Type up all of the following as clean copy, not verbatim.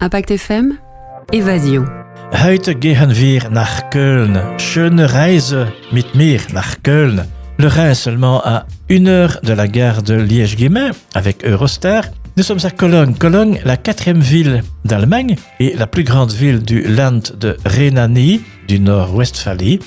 Impact FM, Évasion. Heute gehen wir nach Köln. Schöne Reise mit mir nach Köln. Le Rhin seulement à 1 heure de la gare de Liège-Guillemets avec Eurostar. Nous sommes à Cologne. Cologne, la 4e ville d'Allemagne et la plus grande ville du Land de Rhénanie, du Nord-Westphalie.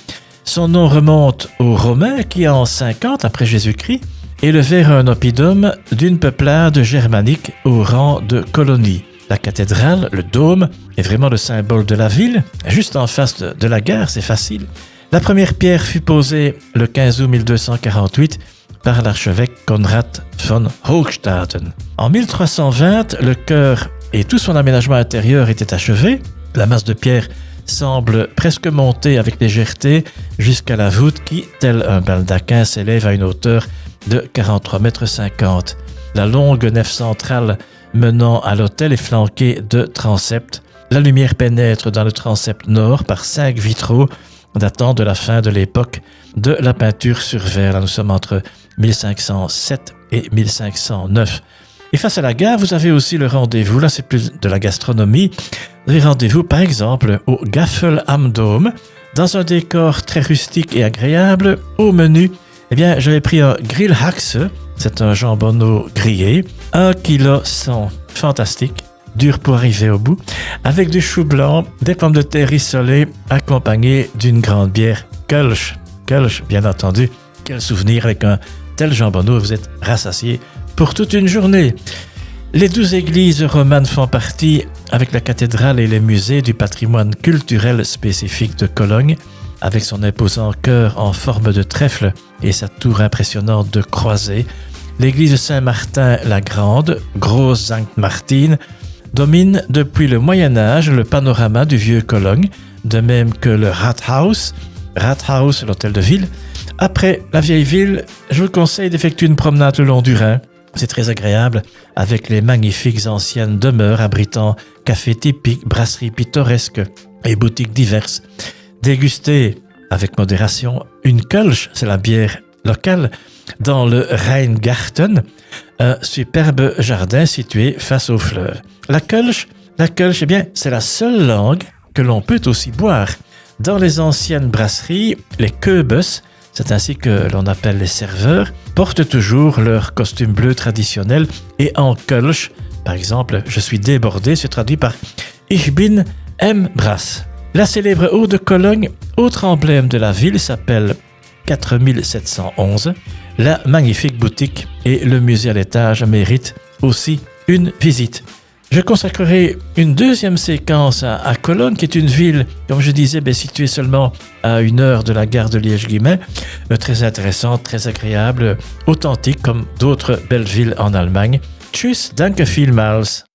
Son nom remonte aux Romains qui, en 50 après Jésus-Christ, élevèrent un oppidum d'une peuplade germanique au rang de colonie. La cathédrale, le dôme, est vraiment le symbole de la ville. Juste en face de la gare, c'est facile. La première pierre fut posée le 15 août 1248 par l'archevêque Konrad von Hochstaden. En 1320, le chœur et tout son aménagement intérieur étaient achevés. La masse de pierre semble presque monter avec légèreté jusqu'à la voûte qui, tel un baldaquin, s'élève à une hauteur de 43,50 m. La longue nef centrale menant à l'autel est flanquée de transepts. La lumière pénètre dans le transept nord par 5 vitraux datant de la fin de l'époque de la peinture sur verre. Là, nous sommes entre 1507 et 1509. Et face à la gare, vous avez aussi le rendez-vous. Là, c'est plus de la gastronomie. Vous avez rendez-vous, par exemple, au Gaffel am Dom, dans un décor très rustique et agréable. Au menu, j'avais pris un Grillhaxe. C'est un jambonneau grillé, 1,1 kg, fantastique, dur pour arriver au bout, avec du chou blanc, des pommes de terre rissolées, accompagnées d'une grande bière Kölsch. Kölsch, bien entendu. Quel souvenir avec un tel jambonneau, vous êtes rassasié pour toute une journée. Les 12 églises romanes font partie, avec la cathédrale et les musées, du patrimoine culturel spécifique de Cologne, avec son imposant chœur en forme de trèfle et sa tour impressionnante de croisée. L'église Saint-Martin la Grande, Groß Sankt Martin, domine depuis le Moyen-Âge le panorama du vieux Cologne, de même que le Rathaus, l'hôtel de ville. Après la vieille ville, je vous conseille d'effectuer une promenade le long du Rhin. C'est très agréable, avec les magnifiques anciennes demeures abritant cafés typiques, brasseries pittoresques et boutiques diverses. Dégustez avec modération une Kölsch, c'est la bière locale, dans le Rheingarten, un superbe jardin situé face aux fleuves. La Kölsch, c'est la seule langue que l'on peut aussi boire. Dans les anciennes brasseries, les Köbes, c'est ainsi que l'on appelle les serveurs, portent toujours leur costume bleu traditionnel et en Kölsch, par exemple, je suis débordé, se traduit par Ich bin im Brass. La célèbre Eau de Cologne, autre emblème de la ville, s'appelle 4711. La magnifique boutique et le musée à l'étage méritent aussi une visite. Je consacrerai une deuxième séquence à Cologne, qui est une ville, comme je disais, située seulement à 1 heure de la gare de Liège-Guillemets, très intéressante, très agréable, authentique comme d'autres belles villes en Allemagne. Tschüss, danke vielmals.